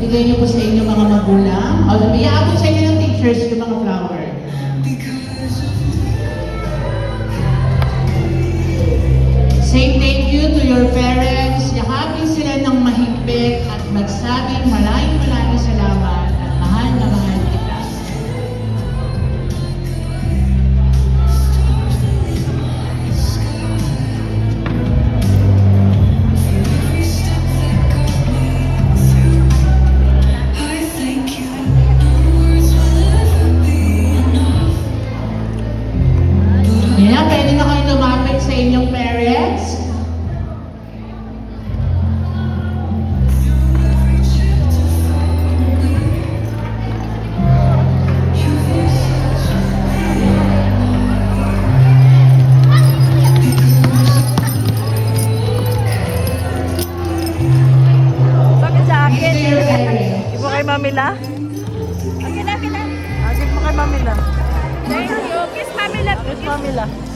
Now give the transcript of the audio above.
ibigay niyo po sa inyong mga magulang. O, iyaabot sa inyo ng teachers yung mga flower. Say thank you to your parents. Yakapin sila ng mahigpit at magsabing maraming salamat at mahal na mahal kita. Yan, pwede na kayo lumapit sa inyong parents. Bakit sa akin? Next to your parents. Give mo kay Mamila? Okay na. Give mo kay Mamila. Thank you. Kiss Mami Love. Kiss Mamila.